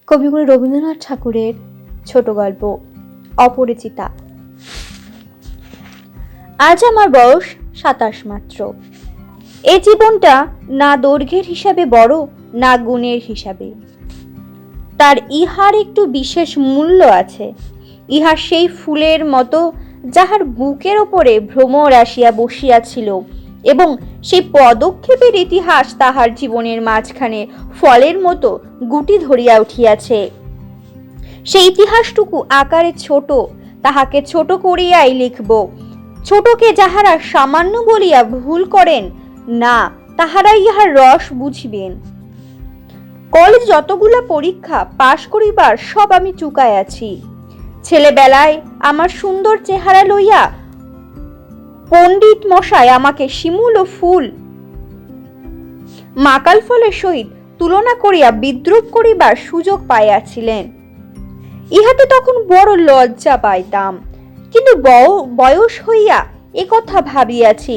কবিগুরু রবীন্দ্রনাথ ঠাকুরের ছোট গল্প অপরিচিতা। আজ আমার বয়স 27 মাত্র। এই জীবনটা না দৈর্ঘ্যের হিসাবে বড়, না গুণের হিসাবে। তার ইহার একটু বিশেষ মূল্য আছে। ইহা সেই ফুলের মতো যাহার বুকের ওপরে ভ্রমর আসিয়া বসিয়াছিল এবং সেই পদক্ষেপের ইতিহাস তাহার জীবনের মাঝখানে ফলের মতো গুটি ধরিয়া উঠিয়াছে। সেই ইতিহাসটুকু আকারে ছোট, তাহাকে ছোট করিয়াই লিখব। ছোটকে যাহারা সামান্য বলিয়া ভুল করেন না, তাহারা ইহার রস বুঝিবেন। কলেজ যতগুলা পরীক্ষা পাশ করিবার সব আমি চুকায় আছি। ছেলেবেলায় আমার সুন্দর চেহারা লইয়া পণ্ডিত মশাই আমাকে শিমুল ও ফুল মাকাল ফলের সহিত তুলনা করিয়া বিদ্রুপ করিবার সুযোগ পাইয়াছিলেন। ইহাতে তখন বড় লজ্জা পাইতাম, কিন্তু বয়স হইয়া একথা ভাবিয়াছি,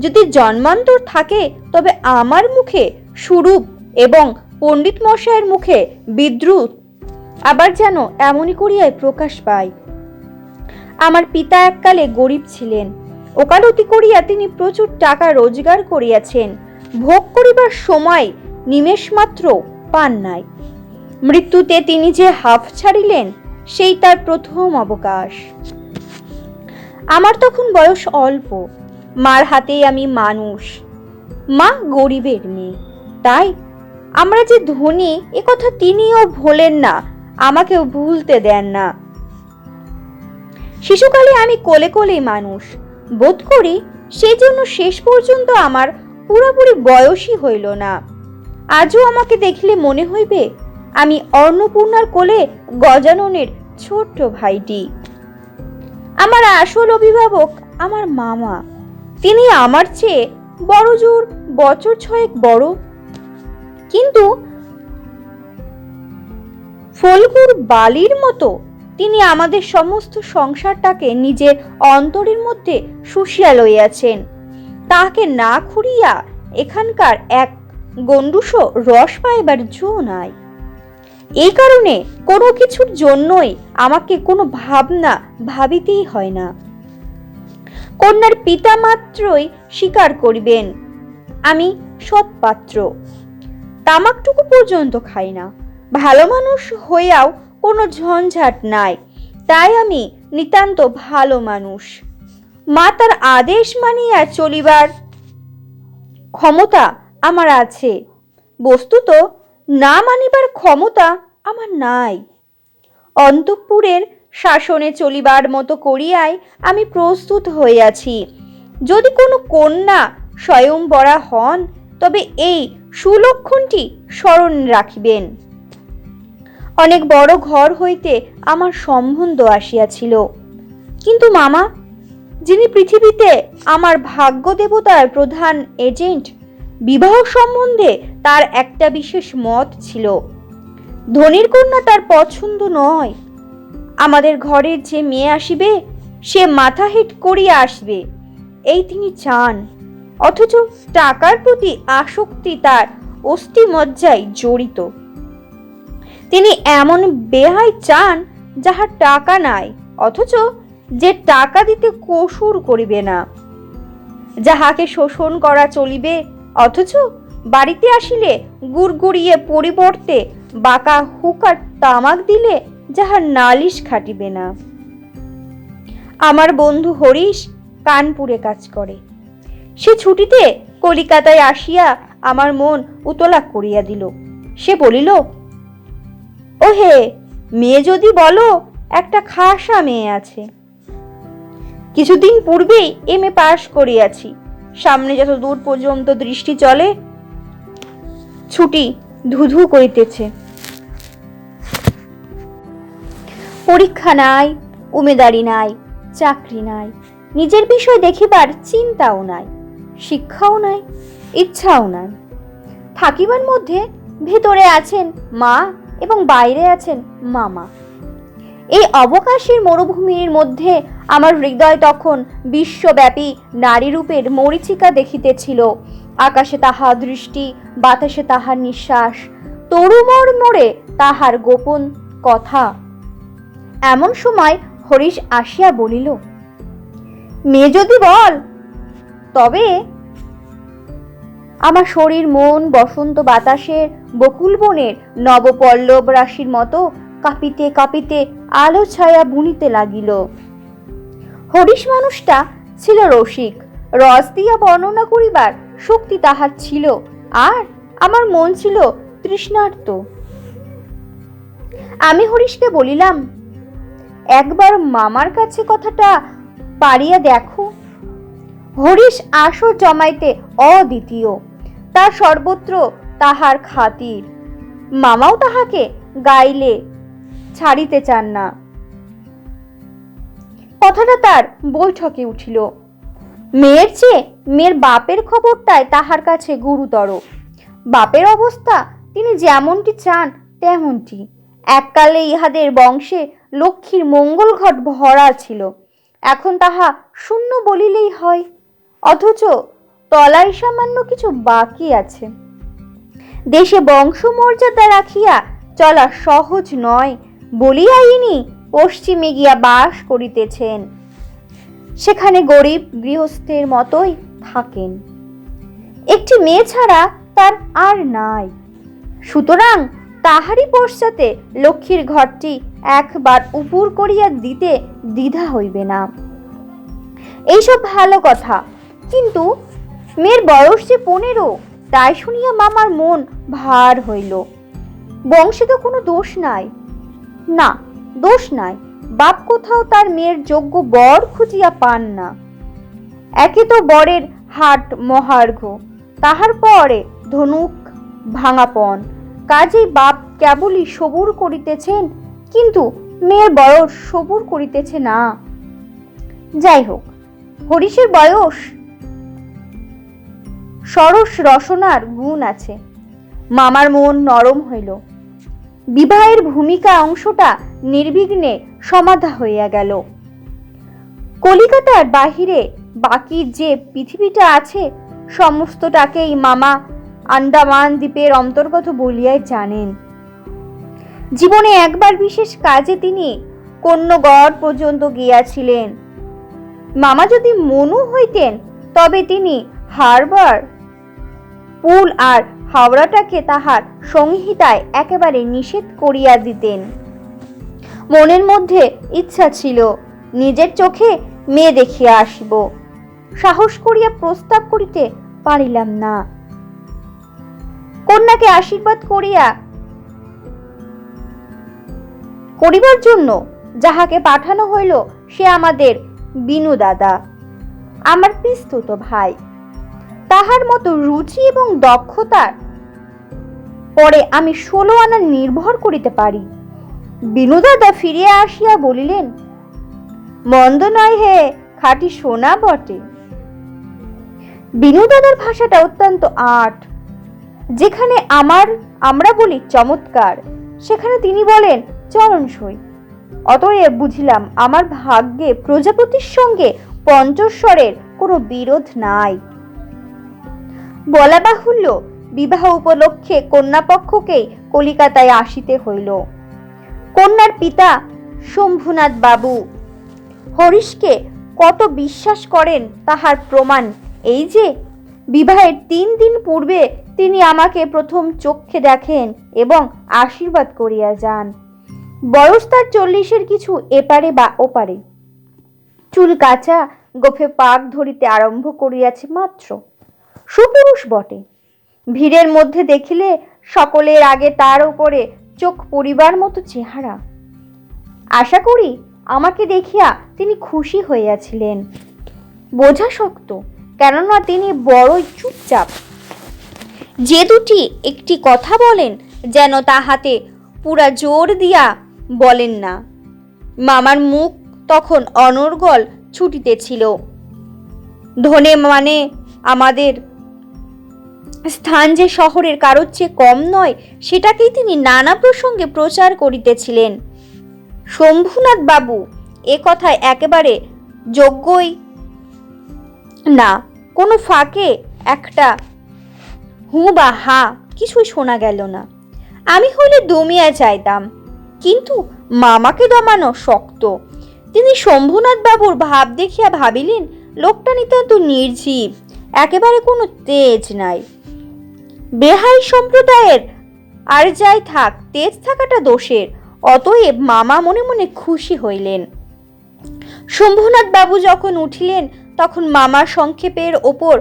যদি জন্মান্তর থাকে তবে আমার মুখে সুরূপ এবং পণ্ডিত মশাইয়ের মুখে বিদ্রুপ আবার যেন এমনই করিয়াই প্রকাশ পায়। আমার পিতা এককালে গরিব ছিলেন। ওকালতি করিয়া তিনি প্রচুর টাকা রোজগার করিয়াছেন, ভোগ করিবার সময় নিমেষ মাত্র পান নাই। মৃত্যুতে তিনি যে হাফ ছাড়িলেন, সেই তার প্রথম অবকাশ। আমার তখন বয়স অল্প, মার হাতেই আমি মানুষ। মা গরিবের মেয়ে, তাই আমরা যে ধনী একথা তিনিও ভোলেন না, আমাকেও ভুলতে দেন না। শিশুকালে আমি কোলে কোলেই মানুষ বোধ করি, সেই জন্য শেষ পর্যন্ত আমার পুরোপুরি বয়সই হইল না। আজও আমাকে দেখলে মনে হইবে আমি অন্নপূর্ণার কোলে গজাননের ছোট্ট ভাইটি। আমার আসল অভিভাবক আমার মামা। তিনি আমার চেয়ে বড় জোর বছর 6 বড়, কিন্তু ফলগুর বালির মতো তিনি আমাদের সমস্ত সংসারটাকে নিজের অন্তরের মধ্যে শুষিয়া লইয়াছেন। তাহাকে না খুঁড়িয়া এখানকার এক গণ্ডূষও রস পাইবার জো নাই। এই কারণে কোনো কিছুর জন্যই আমাকে কোনো ভাবনা ভাবিতেই হয় না। কন্যার পিতা মাত্রই স্বীকার করিবেন আমি সৎ পাত্র। তামাকটুকু পর্যন্ত খাই না। ভালো মানুষ হইয়াও কোনো ঝঞ্ঝাট নাই, তাই আমি নিতান্ত ভালো মানুষ। মা তার আদেশ মানিয়া চলিবার ক্ষমতা আমার আছে, বস্তুত না মানিবার ক্ষমতা আমার নাই। অন্তঃপুরের শাসনে চলিবার মতো করিয়াই আমি প্রস্তুত হইয়াছি। যদি কোনো কন্যা স্বয়ংবরা হন, তবে এই সুলক্ষণটি স্মরণ রাখিবেন। অনেক বড় ঘর হইতে আমার সম্বন্ধ আসিয়াছিল, কিন্তু মামা, যিনি পৃথিবীতে আমার ভাগ্য দেবতার প্রধান এজেন্ট, বিবাহ সম্বন্ধে তার একটা বিশেষ মত ছিল। ধনীর কন্যা তার পছন্দ নয়। আমাদের ঘরের যে মেয়ে আসিবে, সে মাথা হেট করিয়া আসবে, এই তিনি চান। অথচ টাকার প্রতি আসক্তি তার অস্থিমজ্জায় জড়িত। তিনি এমন বেহাই চান যাহার টাকা নাই, অথচ যে টাকা দিতে কসুর করিবে না। যাহাকে শোষণ করা চলিবে, অথচ বাড়িতে আসিলে গুড়গুড়িয়ে পরিবর্তে বাঁকা হুকার তামাক দিলে যাহার নালিশ খাটিবে না। আমার বন্ধু হরিশ কানপুরে কাজ করে। সে ছুটিতে কলিকাতায় আসিয়া আমার মন উতলা করিয়া দিল। সে বলিল, ও হে, মেয়ে যদি বলো, একটা খাসা মেয়ে আছে। কিছুদিন পূর্বেই এমএ পাশ করিয়াছি। সামনে যত দূর পর্যন্ত দৃষ্টি চলে, ছুটি ধুধু করিতেছে। পরীক্ষা নাই, উমেদারি নাই, চাকরি নাই, নিজের বিষয় দেখিবার চিন্তাও নাই, শিক্ষাও নাই, ইচ্ছাও নাই। থাকিবার মধ্যে ভেতরে আছেন মা এবং বাইরে আছেন মামা। এই অবকাশের মরুভূমির মধ্যে আমার হৃদয় তখন বিশ্বব্যাপী নারীরূপের মরীচিকা দেখিতেছিল। আকাশে তাহার দৃষ্টি, বাতাসে তাহার নিঃশ্বাস, তরুমর মোড়ে তাহার গোপন কথা। এমন সময় হরিশ আসিয়া বলিল, মেয়ে যদি বল তবে। আমার শরীর মন বসন্ত বাতাসের বকুল বনের নবপল্লব রাশির মতো কাঁপিতে কাঁপিতে আলো ছায়া বুনিতে লাগিল। হরিশ মানুষটা ছিল রসিক, রস দিয়া বর্ণনা করিবার শক্তি তাহার ছিল, আর আমার মন ছিল তৃষ্ণার্ত। আমি হরিশকে বলিলাম, একবার মামার কাছে কথাটা পারিয়া দেখো। হরিশ আসর জমাইতে অদ্বিতীয়, তার সর্বত্র তাহার খাতির। মামাও তাহাকে গাইলে ছাড়িতে চান না। কথাটা তার বৈঠকে উঠিল। মেয়ের চেয়ে মেয়ের বাপের খবরটাই তাহার কাছে গুরুতর। বাপের অবস্থা তিনি যেমনটি চান তেমনটি। এককালে ইহাদের বংশে লক্ষ্মীর মঙ্গল ঘট ভরা ছিল, এখন তাহা শূন্য বলিলেই হয়। অথচ তলায় সামান্য কিছু বাকি আছে। দেশে বংশমর্যাদা রাখিয়া চলা সহজ নয় বলিয়া ইনি পশ্চিমে গিয়া বাস করিতেছেন। সেখানে গরিব গৃহস্থের মতোই থাকেন। একটি মেয়ে ছাড়া তার আর নাই, সুতরাং তাহারই পশ্চাতে লক্ষ্মীর ঘরটি একবার উপর করিয়া দিতে দ্বিধা হইবে না। এইসব ভালো কথা, কিন্তু মেয়ের বয়স যে 15, তাই শুনিয়া মামার মন ভার হইল। বংশে তো কোনো দোষ নাই। না, দোষ নাই, বাপ কোথাও তার মেয়ের যোগ্য বর খুঁজিয়া পান না। একে তো বরের হাট মহার্ঘ, তাহার পরে ধনুক ভাঙাপন, কাজেই বাপ কেবলই সবুর করিতেছেন, কিন্তু মেয়ের বয়স সবুর করিতেছে না। যাই হোক, হরিশের বয়স, সরস রসনার গুণ আছে। মামার মন নরম হইল। বিবাহের ভূমিকা অংশটা নির্বিঘ্নে সমাধা হইয়া গেল। কলিকাতার বাহিরে বাকি যে পৃথিবীটা আছে, সমস্তটাকেই মামা আন্দামান দ্বীপের অন্তর্গত বলিয়াই জানেন। জীবনে একবার বিশেষ কাজে তিনি কন্যগড় পর্যন্ত গিয়াছিলেন। মামা যদি মনু হইতেন, তবে তিনি হারবার, পুল আর হাওড়াটাকে তাহার সংহিতায় একেবারে নিষেধ করিয়া দিতেন। মনের মধ্যে ইচ্ছা ছিল নিজের চোখে মেয়ে দেখিয়া আসিব, সাহস করিয়া প্রস্তাব করিতে পারিলাম না। কন্যাকে আশীর্বাদ করিবার জন্য যাহাকে পাঠানো হইল, সে আমাদের বিনু দাদা, আমার পিস্তুত ভাই। তাহার মতো রুচি এবং দক্ষতার পরে আমি 16 আনা নির্ভর করিতে পারি। বিনু দাদা ফিরিয়া আসিয়া বলিলেন, মন্দ নয় হে, খাঁটি সোনা বটে। বিনু দাদার ভাষাটা অত্যন্ত আট। যেখানে আমরা বলি চমৎকার, সেখানে তিনি বলেন চরণসই। অতএব বুঝিলাম আমার ভাগ্যে প্রজাপতির সঙ্গে পঞ্চস্বরের কোনো বিরোধ নাই। বলা বাহুল্য, বিবাহ উপলক্ষে কন্যাপক্ষকেই কলিকাতায় আসিতে হইল। কন্যার পিতা শম্ভুনাথ বাবু হরিশকে কত বিশ্বাস করেন তাহার প্রমাণ এই যে, বিবাহের 3 দিন পূর্বে তিনি আমাকে প্রথম চক্ষে দেখেন এবং আশীর্বাদ করিয়া যান। বয়স তার 40-এর কিছু এপারে বা ওপারে। চুল কাঁচা, গোফে পাক ধরিতে আরম্ভ করিয়াছে মাত্র। সুপুরুষ বটে। ভিড়ের মধ্যে দেখিলে সকলের আগে তার উপরে চোখ পড়িবার মতো চেহারা। আশা করি আমাকে দেখিয়া তিনি খুশি হইয়াছিলেন। বোঝা শক্ত, কেননা তিনি বড়ই চুপচাপ। যে দুটি একটি কথা বলেন, যেন তাহাতে পুরা জোর দিয়া বলেন না। মামার মুখ তখন অনর্গল ছুটিতেছিল। ধনে মানে আমাদের স্থান যে শহরের কারোর চেয়ে কম নয়, সেটাকেই তিনি নানা প্রসঙ্গে প্রচার করিতেছিলেন। শম্ভুনাথ বাবু এ কথায় একেবারে যোগ্যই না। কোনো ফাঁকে একটা হু বা হা কিছুই শোনা গেল না। আমি হলে দমিয়া যাইতাম, কিন্তু মামাকে দমানো শক্ত। তিনি শম্ভুনাথ বাবুর ভাব দেখিয়া ভাবিলেন লোকটা নিতান্ত নির্জীব, একেবারে কোনো তেজ নাই। বেহাই সম্প্রদায়ের আর যাই থাক, তেজ থাকাটা দোষের। অতএব মামা মনে মনে খুশি হইলেন। শম্ভুনাথ বাবু যখন উঠিলেন তখন মামা সংক্ষেপের ওপর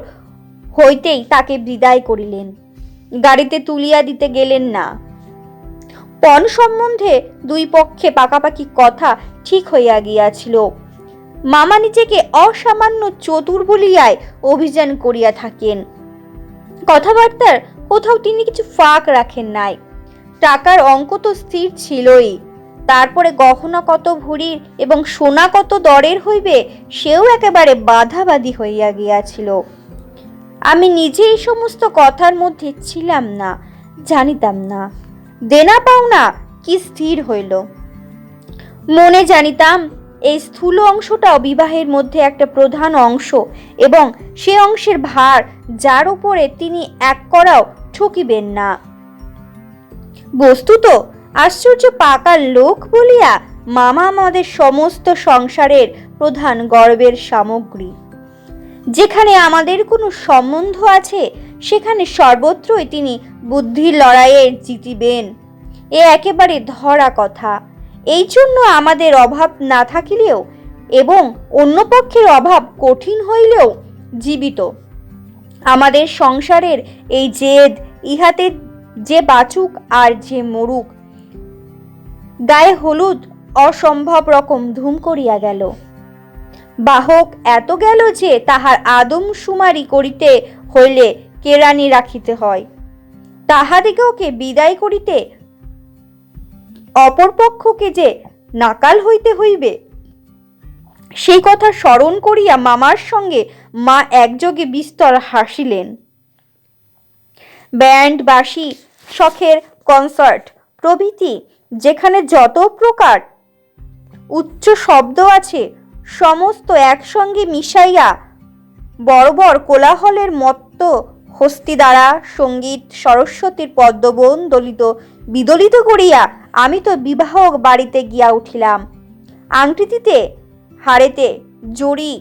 হইতেই তাকে বিদায় করিলেন, গাড়িতে তুলিয়া দিতে গেলেন না। পণ সম্বন্ধে দুই পক্ষে পাকাপাকি কথা ঠিক হইয়া গিয়াছিল। মামা নিজেকে অসামান্য চতুর বলিয়ায় অভিযান করিয়া থাকেন। কথাবার্তার কোথাও তিনি কিছু ফাঁক রাখেন নাই। টাকার অঙ্ক তো স্থির ছিলই, তারপরে গহনা কত ভরির এবং সোনা কত দরের হইবে সেও একেবারে বাধাবাধি হইয়া গিয়াছিল। আমি নিজে এই সমস্ত কথার মধ্যে ছিলাম না, জানিতাম না দেনা পাওনা কি স্থির হইল। মনে জানিতাম এই স্থূল অংশটাও বিবাহের মধ্যে একটা প্রধান অংশ, এবং সে অংশের ভার যার উপরে তিনি এক করাও ঠকিবেন না। বস্তুত আশ্চর্য পাকা লোক বলিয়া মামা আমাদের সমস্ত সংসারের প্রধান গর্বের সামগ্রী। যেখানে আমাদের কোনো সম্বন্ধ আছে সেখানে সর্বত্রই তিনি বুদ্ধির লড়াইয়ে জিতিবেন, এ একেবারে ধরা কথা। এই জন্য আমাদের অভাব না থাকিলেও এবং অন্য পক্ষের অভাব কঠিন হইলেও জীবিত। আমাদের সংসারের এই জেদ, ইহাতে যে বাঁচুক আর যে মরুক, গায়ে হলুদ অসম্ভব রকম ধুম করিয়া গেল। বাহক এত গেল যে তাহার আদম সুমারি করিতে হইলে কেরানি রাখিতে হয়, তাহাদিগকে বিদায় করিতে অপর পক্ষকে যে নাকাল হইতে হইবে, সেই কথা স্মরণ করিয়া মামার সঙ্গে মা একযোগে বিস্তর হাসিলেন। ব্যান্ড, বাঁশি, শখের কনসার্ট প্রভৃতি যেখানে যত প্রকার উচ্চ শব্দ আছে সমস্ত একসঙ্গে মিশাইয়া বর্বর কোলাহলের মত্ত হস্তি দ্বারা সঙ্গীত সরস্বতীর পদ্মবন দলিত বিদলিত করিয়া আমি তো বিবাহ বাড়িতে গিয়া উঠিলাম। আংটিতে, হাড়েতে, জড়ি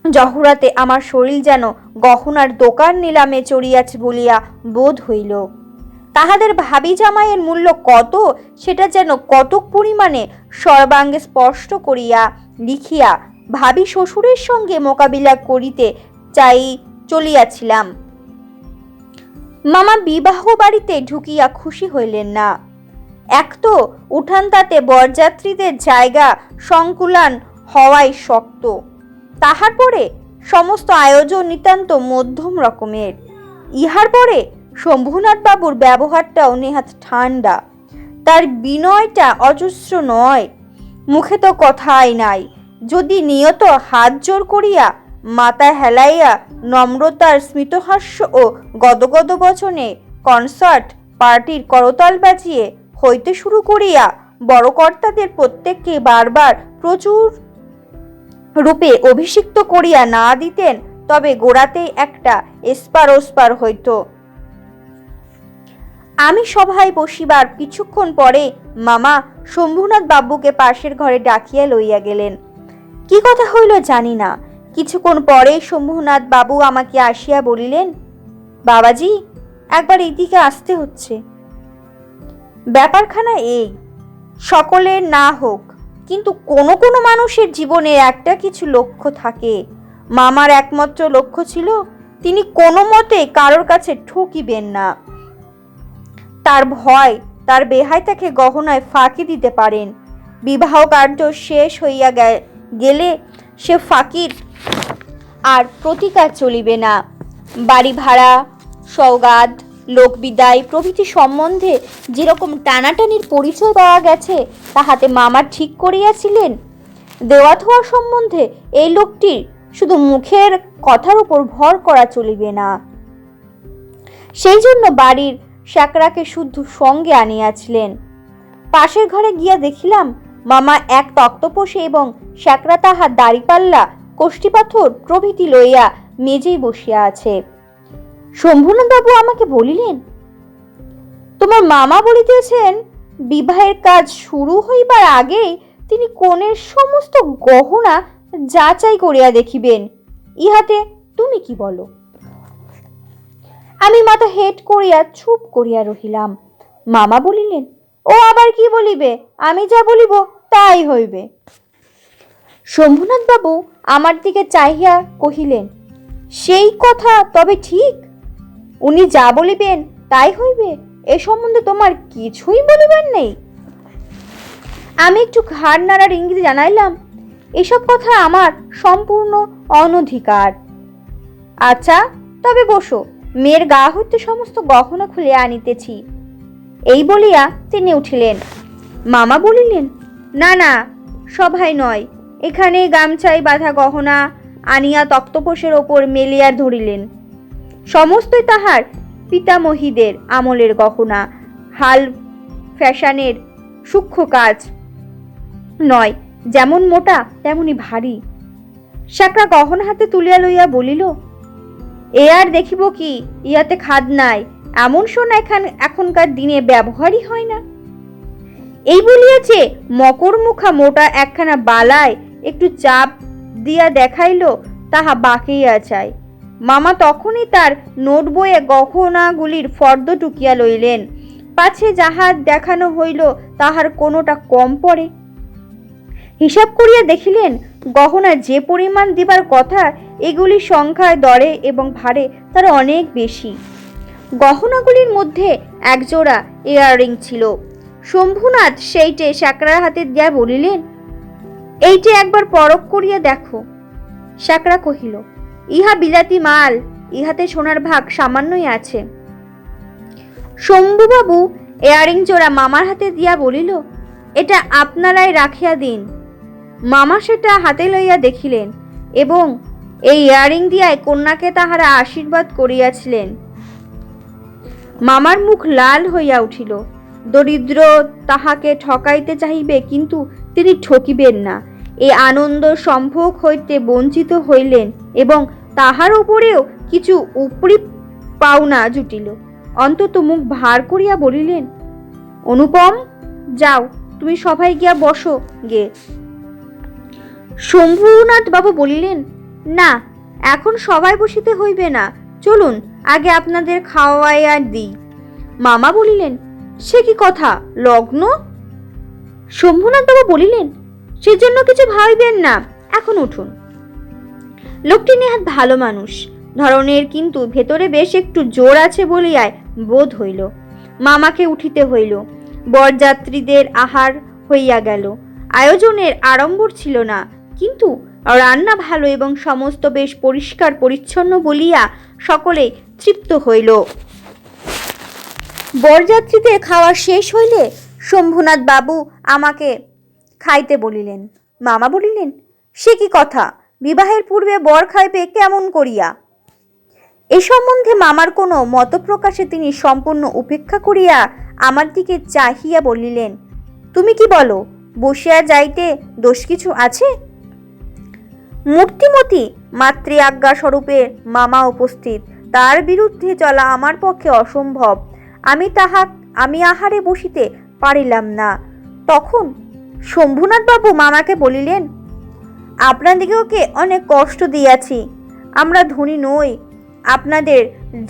জহরাতে আমার শরীর যেন গহনার দোকান নিলামে চড়িয়াছে বলিয়া বোধ হইল। তাহাদের ভাবি জামাইয়ের মূল্য কত সেটা যেন কতক পরিমাণে সর্বাঙ্গে স্পষ্ট করিয়া লিখিয়া ভাবি শ্বশুরের সঙ্গে মোকাবিলা করিতে চাই চলিয়াছিলাম। মামা বিবাহ বাড়িতে ঢুকিয়া খুশি হইলেন না। এক তো উঠান তাতে বরযাত্রীদের জায়গা সংকুলান হওয়াই শক্ত, তাহার পরে সমস্ত আয়োজন নিতান্ত মধ্যম রকমের। ইহার পরে শম্ভুনাথ বাবুর ব্যবহারটাও নেহাত ঠান্ডা, তার বিনয়টা অজস্র নয়, মুখে তো কথাই নাই। যদি নিয়ত হাত জোর করিয়া মাথা হেলাইয়া নম্রতার স্মিতহাস্য ও গদগদ বচনে কনসার্ট পার্টির করতাল বাজিয়ে হইতে শুরু করিয়া বড় কর্তাদের প্রত্যেককে বারবার প্রচুর রূপে অভিষিক্ত করিয়া না দিতেন, তবে গোড়াতেই একটা এসপার ওসপার হইত। আমি সভায় বসিবার কিছুক্ষণ পরে মামা শম্ভুনাথ বাবুকে পাশের ঘরে ডাকিয়া লইয়া গেলেন। কি কথা হইল জানি না। কিছুক্ষণ পরে শম্ভুনাথ বাবু আমাকে আসিয়া বলিলেন, বাবাজি, একবার এইদিকে আসতে হচ্ছে। ব্যাপারখানা এই, সকলের না হোক, কিন্তু কোনো কোনো মানুষের জীবনে একটা কিছু লক্ষ্য থাকে। মামার একমাত্র লক্ষ্য ছিল তিনি কোনো মতে কারোর কাছে ঠকিবেন না। তার ভয় তার বেহাই তাকে গহনায় ফাঁকি দিতে পারেন। বিবাহ কার্য শেষ হইয়া গেলে সে ফাঁকির আর প্রতিকার চলিবে না। বাড়ি ভাড়া, সওগাত, লোকবিদায় প্রভৃতি সম্বন্ধে যেরকম টানাটানির পরিচয় পাওয়া গেছে, তাহাতে মামা ঠিক করিয়াছিলেন দেওয়া থোয়া সম্বন্ধে এই লোকটির শুধু মুখের কথার উপর ভর করা চলিবে না। সেই জন্য বাড়ির শ্যাকরাকে শুদ্ধ সঙ্গে আনিয়াছিলেন। পাশের ঘরে গিয়া দেখিলাম মামা এক তক্তপোষে এবং শ্যাকরা তাহার দাড়িপাল্লা, কোষ্ঠীপাথর প্রভৃতি লইয়া মেজেই বসিয়া আছে। শম্ভুনাথ বাবু আমাকে বলিলেন, তোমার মামা বলিতেছেন বিবাহের কাজ শুরু হইবার আগেই তিনি কনের সমস্ত গহনা যাচাই করিয়া দেখিবেন। ইহাতে তুমি কি বলো? আমি মাথা হেট করিয়া চুপ করিয়া রহিলাম। মামা বলিলেন, ও আবার কি বলিবে? আমি যা বলিব তাই হইবে। শম্ভুনাথ বাবু আমার দিকে চাহিয়া কহিলেন, সেই কথা তবে ঠিক? উনি যা বলিবেন তাই হইবে, এ সম্বন্ধে তোমার কিছুই বলিবার নেই? আমি একটু ঘাড় নাড়ার ইঙ্গিত জানাইলাম, এসব কথা আমার সম্পূর্ণ অনধিকার। আচ্ছা তবে বসো, মেয়ের গা হইতে সমস্ত গহনা খুলিয়া আনিতেছি। এই বলিয়া তিনি উঠিলেন। মামা বলিলেন, না না, সভায় নয়, এখানে গামছায় বাঁধা গহনা আনিয়া তক্তপোষের ওপর মেলিয়া ধরিলেন। সমস্তই তাহার পিতামহীদের আমলের গহনা, হাল ফ্যাশনের সূক্ষ্ম কাজ নয়, যেমন মোটা তেমনি ভারী। শাকরা গহনা হাতে তুলিয়া লইয়া বলিল, এ আর দেখিব কি, ইহাতে খাদ নাই, এমন সোনা এখনকার দিনে ব্যবহারই হয় না। এই বলিয়াছে মকর মুখা মোটা একখানা বালায় একটু চাপ দিয়া দেখাইল তাহা বাঁকিয়া চায়। মামা তখনই তার নোট বইয়ে গহনাগুলির ফর্দ টুকিয়া লইলেন, পাছে যাহার দেখানো হইল তাহার কোনোটা কম পড়ে। হিসাব করিয়া দেখিলেন গহনা যে পরিমাণ দিবার কথা এগুলির সংখ্যায় দরে এবং ভারে তার অনেক বেশি। গহনাগুলির মধ্যে একজোড়া ইয়াররিং ছিল। শম্ভুনাথ সেইটে শাকরার হাতে দিয়া বলিলেন, এইটে একবার পরখ করিয়া দেখো। শাকরা কহিল, ইহা বিলাতি মাল, ইহাতে সোনার ভাগ সামান্যই আছে। শম্ভুবাবু ইয়ারিং জোড়া মামার হাতে দিয়া বলিল, এটা আপনারাই রাখিয়া দিন। মামা সেটা হাতে লইয়া দেখিলেন এবং এই ইয়ারিং দিয়াই কন্যাকে তাহারা আশীর্বাদ করিয়াছিলেন। মামার মুখ লাল হইয়া উঠিল। দরিদ্র তাহাকে ঠকাইতে চাহিবে, কিন্তু তিনি ঠকিবেন না, এই আনন্দ সম্ভোগ হইতে বঞ্চিত হইলেন এবং তাহার উপরেও কিছু উপরি পাওনা জুটিল। অন্তত মুখ ভার করিয়া বলিলেন, অনুপম, যাও তুমি সভায় গিয়া বসো গে। শম্ভুনাথ বাবু বলিলেন, না, এখন সবাই বসিতে হইবে না, চলুন আগে আপনাদের খাওয়াইয়া দিই। মামা বলিলেন, সে কি কথা, লগ্ন? শম্ভুনাথ বাবু বলিলেন, সেজন্য কিছু ভাবিবেন না, এখন উঠুন। লোকটি নেহাত ভালো মানুষ ধরনের, কিন্তু ভেতরে বেশ একটু জোর আছে বলিয়ায় বোধ হইল। মামাকে উঠিতে হইল। বরযাত্রীদের আহার হইয়া গেল। আয়োজনের আড়ম্বর ছিল না, কিন্তু রান্না ভালো এবং সমস্ত বেশ পরিষ্কার পরিচ্ছন্ন বলিয়া সকলে তৃপ্ত হইল। বরযাত্রীদের খাওয়া শেষ হইলে শম্ভুনাথ বাবু আমাকে খাইতে বলিলেন। মামা বলিলেন, সে কি কথা, বিবাহের পূর্বে বর খাইবে কেমন করিয়া? এ সম্বন্ধে মামার কোনো মত প্রকাশে তিনি সম্পূর্ণ উপেক্ষা করিয়া আমার দিকে চাহিয়া বলিলেন, তুমি কি বলো, বসিয়া যাইতে দোষ কিছু আছে? মূর্তিমতী মাতৃ আজ্ঞা স্বরূপে মামা উপস্থিত, তার বিরুদ্ধে চলা আমার পক্ষে অসম্ভব। আমি আহারে বসিতে পারিলাম না। তখন শম্ভুনাথ বাবু মামাকে বলিলেন, আপনাদিগকে অনেক কষ্ট দিয়াছি, আমরা ধনী নই, আপনাদের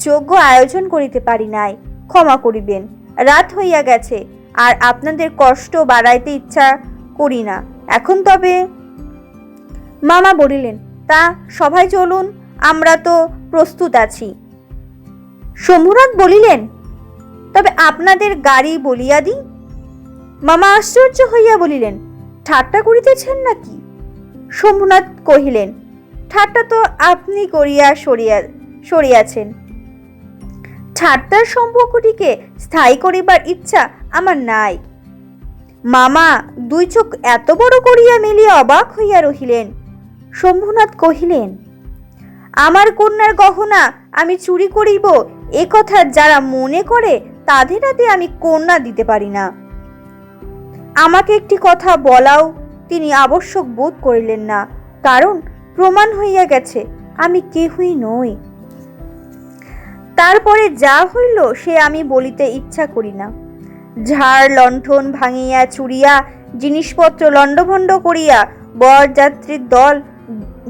যোগ্য আয়োজন করিতে পারি নাই, ক্ষমা করিবেন। রাত হইয়া গেছে, আর আপনাদের কষ্ট বাড়াইতে ইচ্ছা করি না। এখন তবে? মামা বলিলেন, তা সভায় চলুন, আমরা তো প্রস্তুত আছি। শম্ভুনাথ বলিলেন, তবে আপনাদের গাড়ি বলিয়া দিই। মামা আশ্চর্য হইয়া বলিলেন, ঠাট্টা করিতেছেন নাকি? শম্ভুনাথ কহিলেন, ঠাট্টা তো আপনি করিয়া সরিয়াছেন। ঠাট্টার সম্পর্কটিকে স্থায়ী করিবার ইচ্ছা আমার নাই। মামা দুই চোখ এত বড় করিয়া মেলিয়া অবাক হইয়া রহিলেন। শম্ভুনাথ কহিলেন, আমার কন্যার গহনা আমি চুরি করিব, এ কথা যারা মনে করে তাদের হাতে আমি কন্যা দিতে পারি না। আমাকে একটি কথা বলাও তিনি আবশ্যক বোধ করিলেন না, কারণ প্রমাণ হইয়া গেছে আমি কেহই নই। তারপরে যা হইল সে আমি বলিতে ইচ্ছা করি না। ঝাড় লণ্ঠন ভাঙিয়া চুরিয়া জিনিসপত্র লণ্ডভণ্ড করিয়া বরযাত্রীর দল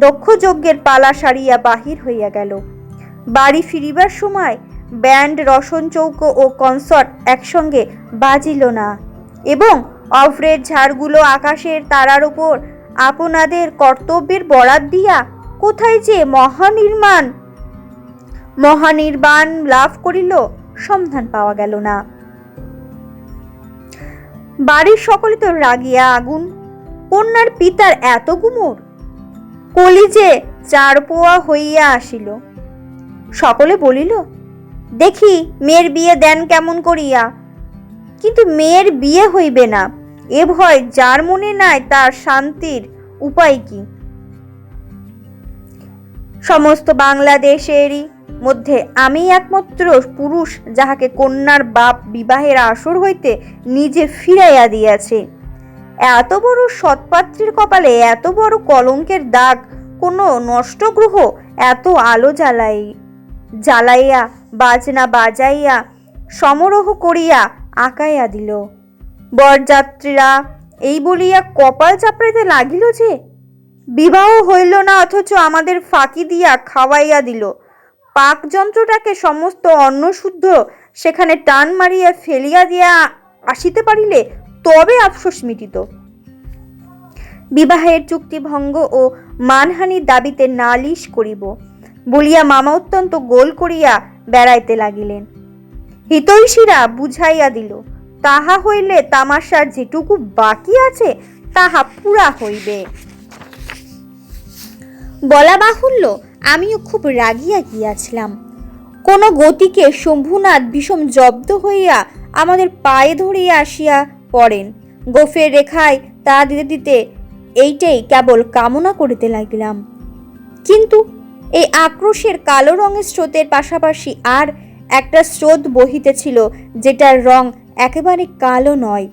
দক্ষযজ্ঞের পালা সারিয়া বাহির হইয়া গেল। বাড়ি ফিরিবার সময় ব্যান্ড, রসন চৌকো ও কনসার্ট একসঙ্গে বাজিল না, এবং অভ্রের ঝাড়গুলো আকাশের তারার উপর আপনাদের কর্তব্যের বরাত দিয়া কোথায় যে মহানির্বাণ লাভ করিল সন্ধান পাওয়া গেল না। বাড়ির সকলে তো রাগিয়া আগুন। কন্যার পিতার এত গুমর, কলিজে চারপোয়া হইয়া আসিল। সকলে বলিল, দেখি মেয়ের বিয়ে দেন কেমন করিয়া। কিন্তু মেয়ের বিয়ে হইবে না, এ ভয় যার মনে নাই তার শান্তির উপায় কি? সমস্ত বাংলাদেশেরই মধ্যে আমি একমাত্র পুরুষ যাহাকে কন্যার বাপ বিবাহের আসর হইতে নিজে ফিরাইয়া দিয়াছে। এত বড় সৎপাত্রীর কপালে এত বড় কলঙ্কের দাগ কোনো নষ্ট গ্রহ এত আলো জ্বালাইয়া বাজনা বাজাইয়া সমারোহ করিয়া আঁকাইয়া দিল। বরযাত্রীরা এই বলিয়া কপাল চাপড়াইতে লাগিল যে বিবাহ হইল না, অথচ আমাদের ফাঁকি দিয়া খাওয়াইয়া দিল। পাকযন্ত্রটাকে সমস্ত অন্নশুদ্ধ সেখানে টান মারিয়া ফেলিয়া দিয়া আসিতে পারিলে তবে আফসোস মিটিত। বিবাহের চুক্তি ভঙ্গ ও মানহানির দাবিতে নালিশ করিব বলিয়া মামা অত্যন্ত গোল করিয়া বেড়াইতে লাগিলেন। হিতৈষীরা বুঝাইয়া দিল, তাহা হইলে তামাশার যেটুকু বাকি আছে তাহা পুরা হইবে। বলা বাহুল্য, আমিও খুব রাগিয়া গিয়াছিলাম। কোন গতিকে শম্ভুনাথ বিষম জব্দ হইয়া আমাদের পায়ে ধরিয়া আসিয়া পড়েন। গোফের রেখায় তা দিতে দিতে এইটাই কেবল কামনা করিতে লাগিলাম। কিন্তু এই আক্রোশের কালো রঙের স্রোতের পাশাপাশি আর একটা স্রোত বহিতেছিল, যেটার রং একেবারে কালো নয়।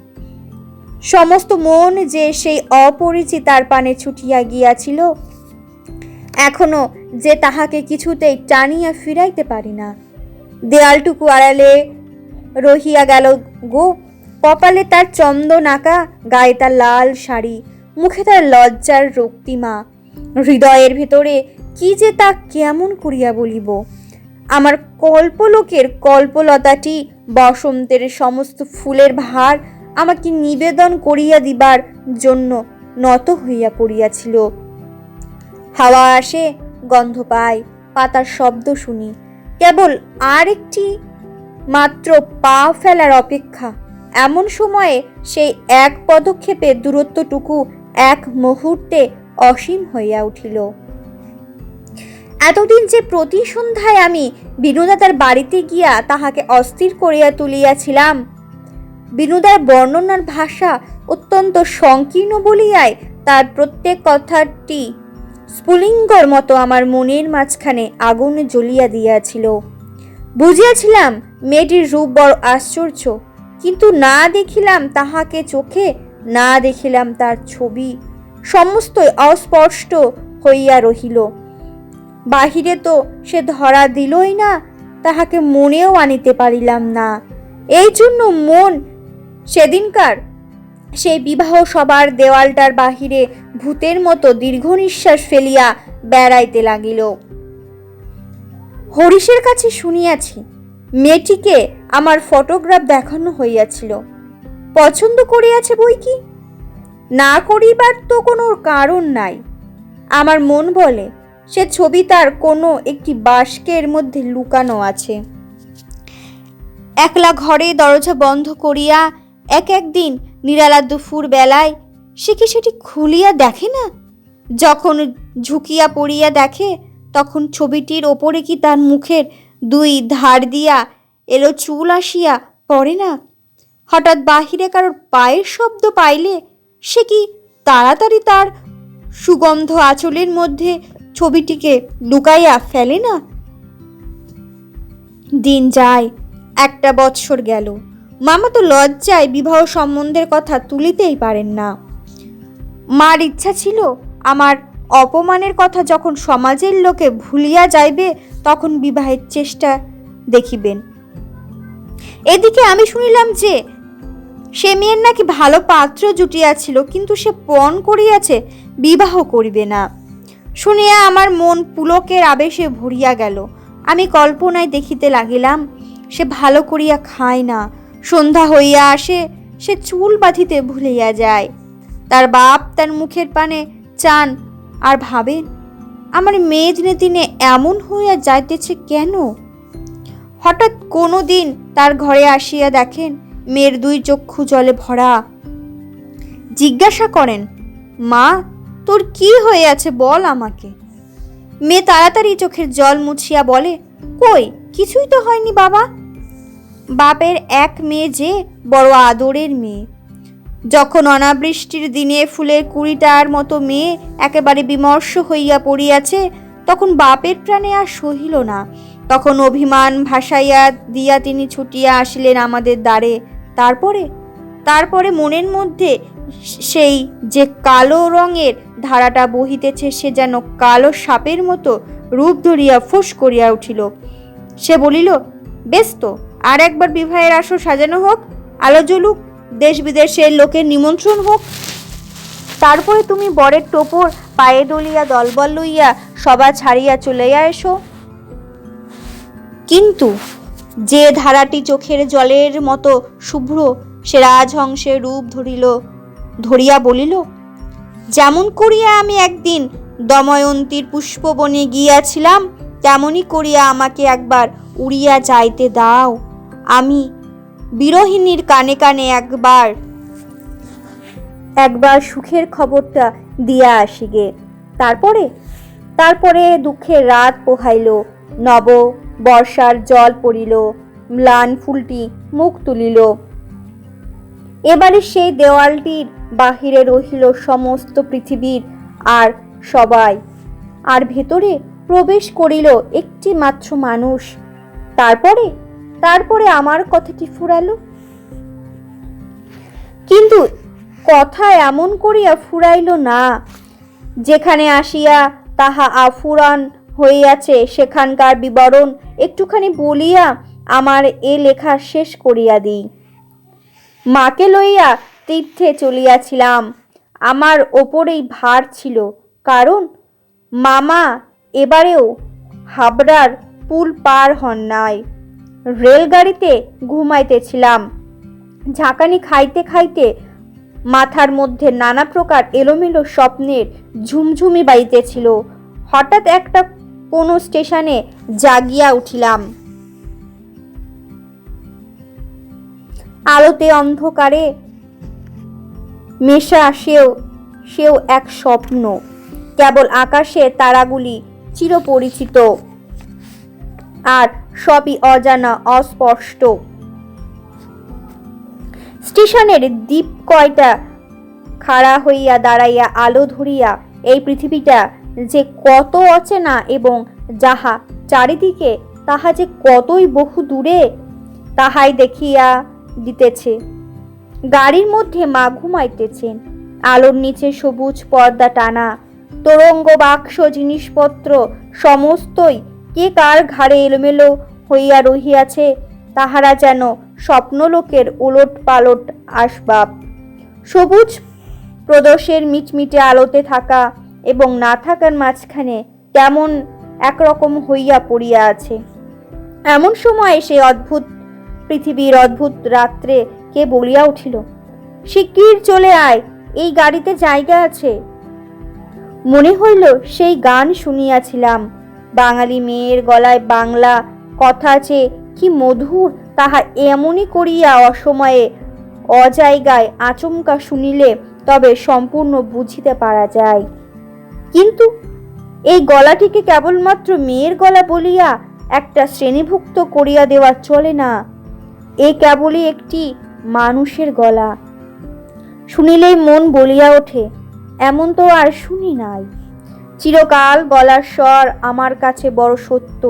সমস্ত মন যে সেই অপরিচিতার পানে ছুটিয়া গিয়াছিল, এখনো যে তাহাকে কিছুতেই টানিয়া ফিরাইতে পারি না। দেয়ালটুকু আড়ালে রহিয়া গেল গো। কপালে তার চন্দন আঁকা, গায়ে তার লাল শাড়ি, মুখে তার লজ্জার রক্তিমা। হৃদয়ের ভেতরে কি যে তা কেমন করিয়া বলিব। আমার কল্পলোকের কল্পলতাটি বসন্তের সমস্ত ফুলের ভার আমাকে নিবেদন করিয়া দিবার জন্য নত হইয়া পড়িয়াছিল। হাওয়া আসে, গন্ধ পাই, পাতার শব্দ শুনি, কেবল আর একটি মাত্র পা ফেলার অপেক্ষা। এমন সময়ে সেই এক পদক্ষেপে দূরত্বটুকু এক মুহূর্তে অসীম হইয়া উঠিল। এতদিন যে প্রতি সন্ধ্যায় আমি বিনোদাদার বাড়িতে গিয়া তাহাকে অস্থির করিয়া তুলিয়াছিলাম, বিনোদার বর্ণনার ভাষা অত্যন্ত সংকীর্ণ বলিয়াই তার প্রত্যেক কথাটি স্ফুলিঙ্গর মতো আমার মনের মাঝখানে আগুন জ্বলিয়া দিয়াছিল। বুঝিয়াছিলাম মেয়েটির রূপ বড় আশ্চর্য, কিন্তু না দেখিলাম তাহাকে চোখে, না দেখিলাম তার ছবি, সমস্তই অস্পষ্ট হইয়া রহিল। বাহিরে তো সে ধরা দিলই না, তাহাকে মনেও আনিতে পারিলাম না। এই জন্য মন সেদিনকার সেই বিবাহ সবার দেওয়ালটার বাহিরে ভূতের মতো দীর্ঘ নিঃশ্বাস ফেলিয়া বেড়াইতে লাগিল। হরিশের কাছে শুনিয়াছি মেয়েটিকে আমার ফটোগ্রাফ দেখানো হইয়াছিল। পছন্দ করিয়াছে বই কি, না করিবার তো কোনো কারণ নাই। আমার মন বলে সে ছবি তার কোনো একটি বাস্কের মধ্যে লুকানো আছে। একলা ঘরে দরজা বন্ধ করিয়া একদিন নিরালা দুপুর বেলায় সে কি সেটি খুলিয়া দেখে না? যখন ঝুঁকিয়া পড়িয়া দেখে, তখন ছবিটির ওপরে কি তার মুখের দুই ধার দিয়া এলো চুল আসিয়া পড়ে না? হঠাৎ বাহিরে কারোর পায়ের শব্দ পাইলে সে কি তাড়াতাড়ি তার সুগন্ধ আঁচলের মধ্যে ছবিটিকে লুকাইয়া ফেলে না? দিন যায়, একটা বৎসর গেল। মামা তো লজ্জায় বিবাহ সম্বন্ধের কথা তুলিতেই পারেন না। মার ইচ্ছা ছিল আমার অপমানের কথা যখন সমাজের লোকে ভুলিয়া যাইবে তখন বিবাহের চেষ্টা দেখিবেন। এদিকে আমি শুনিলাম যে সে মেয়ের নাকি ভালো পাত্র জুটিয়াছিল, কিন্তু সে পণ করিয়াছে বিবাহ করিবে না। শুনিয়া আমার মন পুলকের আবেশে ভরিয়া গেল। আমি কল্পনায় দেখিতে লাগিলাম, সে ভালো করিয়া খায় না, সন্ধ্যা হইয়া আসে সে চুল বাঁধিতে ভুলিয়া যায়। তার বাপ তার মুখের পানে চান আর ভাবেন, আমার মেয়ে দিনে দিনে এমন হইয়া যাইতেছে কেন? হঠাৎ কোনো দিন তার ঘরে আসিয়া দেখেন মেয়ের দুই চক্ষু জলে ভরা। জিজ্ঞাসা করেন, মা তোর কি হইয়াছে বল আমাকে। মেয়ে তাড়াতাড়ি চোখের জল মুছিয়া বলে, কই কিছুই তো হয়নি বাবা। বাপের এক মেয়ে যে বড় আদরের মেয়ে। যখন অনাবৃষ্টির দিনে ফুলের কুড়িটার মতো মেয়ে একেবারে বিমর্ষ হইয়া পড়িয়াছে, তখন বাপের প্রাণে আর সহিল না। তখন অভিমান ভাসাইয়া দিয়া তিনি ছুটিয়া আসিলেন আমাদের দ্বারে। তারপরে মনের মধ্যে সেই যে কালো রঙের ধারাটা বহিতেছে, সে যেন কালো সাপের মতো রূপ ধরিয়া ফুস করিয়া উঠিল। সে বলিল, বেশ তো, আর একবার বিবাহের আসর সাজানো হোক, আলো জ্বলুক, দেশ বিদেশের লোকের নিমন্ত্রণ হোক, তারপরে তুমি বরের টোপর পায়ে দলিয়া দলবল লইয়া সভা ছাড়িয়া চলিয়া এসো। কিন্তু যে ধারাটি চোখের জলের মতো শুভ্র, সে রাজহংসের রূপ ধরিয়া বলিল, যেমন করিয়া আমি একদিন দময়ন্তীর পুষ্পবনে গিয়াছিলাম, তেমনি করিয়া আমাকে একবার উড়িয়া যাইতে দাও। আমি বিরহিণীর কানে কানে একবার সুখের খবরটা দিয়া আসিগে। তারপরে দুঃখের রাত পোহাইল, নব বর্ষার জল পড়িল, ম্লান ফুলটি মুখ তুলিল। এবারে সেই দেওয়ালটির বাহিরে রহিল সমস্ত পৃথিবীর আর সবাই, আর ভেতরে প্রবেশ করিল একটি মাত্র মানুষ। তারপরে আমার কথাটি ফুরালো। কিন্তু কথা এমন করিয়া ফুরাইল না। যেখানে আসিয়া তাহা আফুরান হইয়াছে, সেখানকার বিবরণ একটুখানি বলিয়া আমার এ লেখা শেষ করিয়া দিই। মাকে লইয়া তীর্থে চলিয়াছিলাম। আমার ওপরেই ভার ছিল, কারণ মামা এবারেও হাবড়ার পুল পার হন নাই। রেলগাড়িতে ঘুমাইতেছিলাম। ঝাঁকানি খাইতে খাইতে মাথার মধ্যে নানা প্রকার এলোমেলো স্বপ্নের ঝুমঝুমি বাজিতেছিল। হঠাৎ একটা কোনো স্টেশনে জাগিয়া উঠিলাম। আলোতে অন্ধকারে মেশা সেও এক স্বপ্ন। কেবল আকাশে তারাগুলি চিরপরিচিত, আর সবই অজানা অস্পষ্ট। স্টেশনের দ্বীপ কয়টা খাড়া হইয়া দাঁড়াইয়া আলো ধরিয়া এই পৃথিবীটা যে কত অচেনা, এবং যাহা চারিদিকে তাহা যে কতই বহু দূরে, তাহাই দেখিয়া দিতেছে। গাড়ির মধ্যে মা ঘুমাইতেছেন। আলোর নিচে সবুজ পর্দা টানা, তোরঙ্গ বাক্স জিনিসপত্র সমস্তই কে কার ঘাড়ে এলোমেলো হইয়া রহিয়াছে, তাহারা যেন স্বপ্নলোকের ওলট পালট আসবাব। সবুজ প্রদোষের মিটমিটে আলোতে থাকা এবং না থাকার মাঝখানে কেমন একরকম হইয়া পড়িয়া আছে। এমন সময় সেই অদ্ভুত পৃথিবীর অদ্ভুত রাত্রে কে বলিয়া উঠিল, শিগগির চলে আয়, এই গাড়িতে জায়গা আছে। মনে হইল সেই গান শুনিয়াছিলাম। বাঙালি মেয়ের গলায় বাংলা কথা যে কি মধুর, তাহা এমনই করিয়া অসময়ে অজায়গায় আচমকা শুনিলে তবে সম্পূর্ণ বুঝিতে পারা যায়। কিন্তু এই গলাটিকে কেবলমাত্র মেয়ের গলা বলিয়া একটা শ্রেণীভুক্ত করিয়া দেওয়া চলে না। এ কেবলই একটি মানুষের গলা। শুনিলেই মন বলিয়া ওঠে, এমন তো আর শুনি নাই। চিরকাল গলার স্বর আমার কাছে বড় সত্য।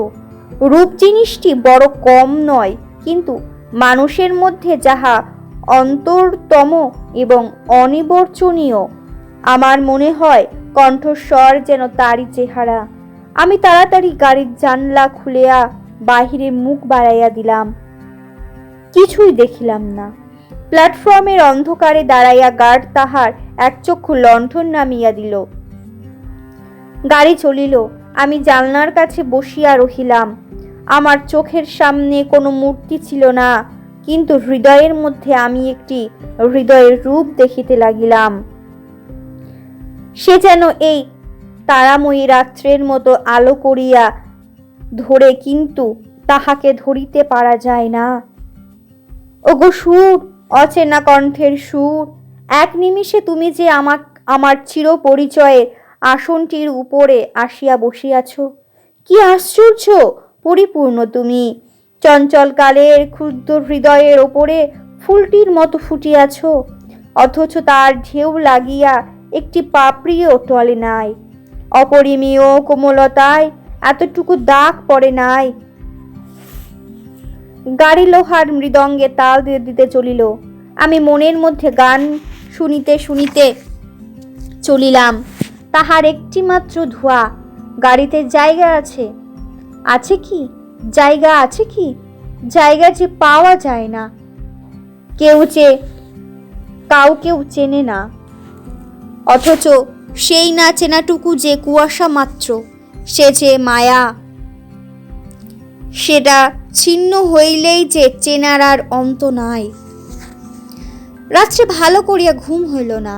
রূপ জিনিসটি বড় কম নয়, কিন্তু মানুষের মধ্যে যাহা অন্তরতম এবং অনিবর্চনীয়, আমার মনে হয় কণ্ঠস্বর যেন তারই চেহারা। আমি তাড়াতাড়ি গাড়ির জানলা খুলিয়া বাহিরে মুখ বাড়াইয়া দিলাম। কিছুই দেখিলাম না। প্ল্যাটফর্মের অন্ধকারে দাঁড়াইয়া গার্ড তাহার এক চক্ষু লণ্ঠন নামিয়া দিল। গাড়ি চলিল। আমি জানলার কাছে বসিয়া রহিলাম। আমার চোখের সামনে কোনো মূর্তি ছিল না, কিন্তু হৃদয়ের মধ্যে আমি একটি হৃদয়ের রূপ দেখিতে লাগিলাম। সে যেন এই তারাময়ী রাত্রের মতো আলো করিয়া ধরে, কিন্তু তাহাকে ধরিতে পারা যায় না। ওগো সুর, অচেনা কণ্ঠের সুর, এক নিমিষে তুমি যে আমার চির পরিচয়ের আসনটির উপরে আসিয়া বসিয়াছ। কি আশ্চর্য পরিপূর্ণ তুমি! চঞ্চল কালের ক্ষুদ্র হৃদয়ের ওপরে ফুলটির মতো ফুটিয়াছ, অথচ তার ঢেউ লাগিয়া একটি পাপড়িও টলে নাই। অপরিমেয় কোমলতায় এতটুকু দাগ পড়ে নাই। গাড়ি লোহার মৃদঙ্গে তাল দিতে চলিল। আমি মনের মধ্যে গান শুনিতে শুনিতে চলিলাম। তাহার একটি মাত্র ধোঁয়া। গাড়িতে জায়গা আছে? আছে কি জায়গা? আছে কি জায়গা যে পাওয়া যায় না। কাউকেও চেনে না, অথচ সেই না চেনাটুকু যে কুয়াশা মাত্র, সে যে মায়া। সেটা ছিন্ন হইলেই যে চেনার আর অন্ত নাই। রাত্রে ভালো করিয়া ঘুম হইল না।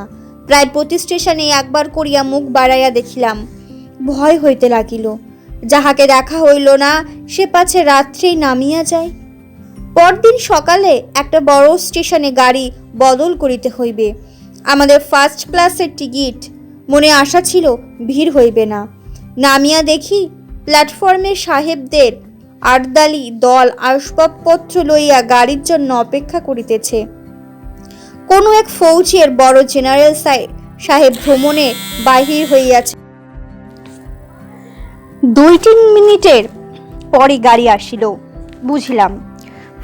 প্রায় প্রতি স্টেশনে একবার করিয়া মুখ বাড়াইয়া দেখিলাম। ভয় হইতে লাগিল, যাহাকে দেখা হইল না সে পাছে রাত্রেই নামিয়া যায়। পরদিন সকালে একটা বড় স্টেশনে গাড়ি বদল করিতে হইবে। আমাদের ফার্স্ট ক্লাসের টিকিট। মনে আশা ছিল ভিড় হইবে না। নামিয়া দেখি প্ল্যাটফর্মে সাহেবদের আর্দালি দল আসবাবপত্র লইয়া গাড়ির জন্য অপেক্ষা করিতেছে। কোনো এক ফৌজের বড় জেনারেল সাহেব ভ্রমণে বাহির হইয়াছে। 2-3 মিনিটের পরই গাড়ি আসিল। বুঝিলাম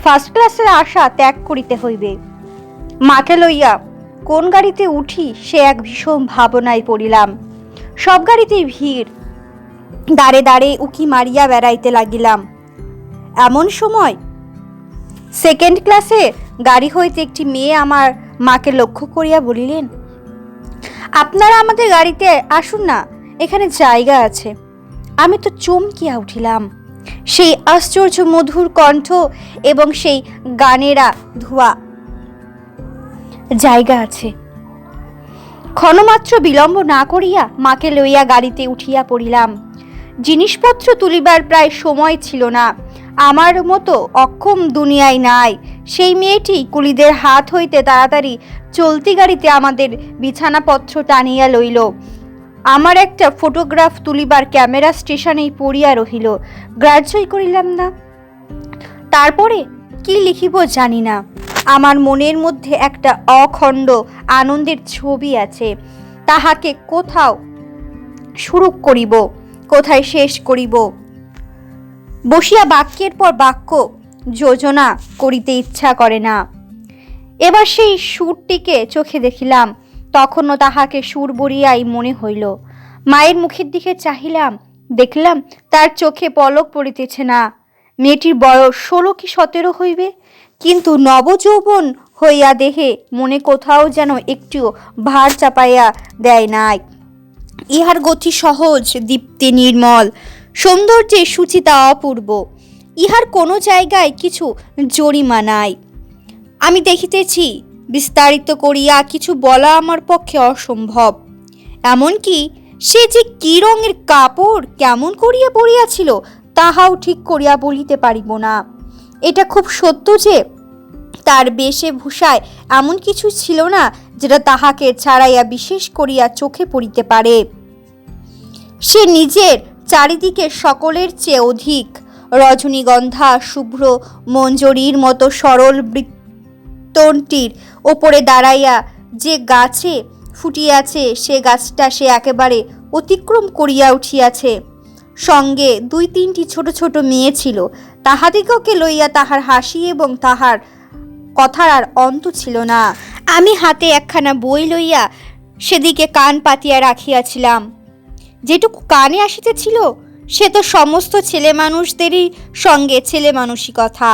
ফার্স্ট ক্লাসের আশা ত্যাগ করিতে হইবে। মাকে লইয়া কোন গাড়িতে উঠি সে এক ভীষণ ভাবনায় পড়িলাম। সব গাড়িতেই ভিড়। দাঁড়ে দাঁড়ে উকি মারিয়া বেড়াইতে লাগিলাম। এমন সময় সেকেন্ড ক্লাসে গাড়ি হইতে একটি মেয়ে আমার মাকে লক্ষ্য করিয়া বলিলেন, আপনারা আমাদের গাড়িতে আসুন না, এখানে জায়গা আছে। আমি তো চমকিয়া উঠিলাম। সেই আশ্চর্য মধুর কণ্ঠ এবং সেই গানেরা ধোয়া। জায়গা আছে। ক্ষণমাত্র বিলম্ব না করিয়া মাকে লইয়া গাড়িতে উঠিয়া পড়িলাম। জিনিসপত্র তুলিবার প্রায় সময় ছিল না। আমার মতো অক্ষম দুনিয়ায় নাই। সেই মেয়েটি কুলিদের হাত হইতে তাড়াতাড়ি চলতি গাড়িতে আমাদের বিছানাপত্র টানিয়া লইল। আমার একটা ফটোগ্রাফ তুলিবার ক্যামেরা স্টেশনেই পড়িয়া রহিল। গ্রাহ্যই করিলাম না। তারপরে কি লিখিব জানি না। আমার মনের মধ্যে একটা অখণ্ড আনন্দের ছবি আছে। তাহাকে কোথাও শুরু করিব, কোথায় শেষ করিব, বসিয়া বাক্যের পর বাক্য যোজনা করিতে ইচ্ছা করে না। এবার সেই সুরটিকে চোখে দেখিলাম। তখনও তাহাকে সুর বরিয়াই মনে হইল। মায়ের মুখের দিকে চাহিলাম। দেখলাম তার চোখে পলক পড়িতেছে না। মেয়েটির বয়স 16 কি 17 হইবে, কিন্তু নবযৌবন হইয়া দেহে মনে কোথাও যেন একটু ভার চাপাইয়া দেয় নাই। ইহার গতি সহজ, দীপ্তি নির্মল, সৌন্দর্যে সুচিতা অপূর্ব। ইহার কোনো জায়গায় কিছু জরিমা নাই। আমি দেখিতেছি, বিস্তারিত করিয়া কিছু বলা আমার পক্ষে অসম্ভব। এমনকি সে যে কি রঙের কাপড় কেমন করিয়া পরিয়াছিল তাহাও ঠিক করিয়া বলিতে পারিব না। এটা খুব সত্য যে তার বেশে ভূষায় এমন কিছু ছিল না যেটা তাহাকে ছাড়াইয়া বিশেষ করিয়া চোখে পড়িতে পারে। সে নিজের চারিদিকে সকলের চেয়ে অধিক। রজনীগন্ধা শুভ্র মঞ্জরির মতো সরল বৃত্তটির ওপরে দাঁড়াইয়া যে গাছে ফুটিয়াছে সে গাছটা সে একেবারে অতিক্রম করিয়া উঠিয়াছে। সঙ্গে 2-3টি ছোট ছোট মেয়ে ছিল। তাহাদিগকে লইয়া তাহার হাসি এবং তাহার কথার আর অন্ত ছিল না। আমি হাতে একখানা বই লইয়া সেদিকে কান পাতিয়া রাখিয়াছিলাম। যেটুকু কানে আসিতেছিল সে তো সমস্ত ছেলে মানুষদেরই সঙ্গে ছেলে মানুষই কথা।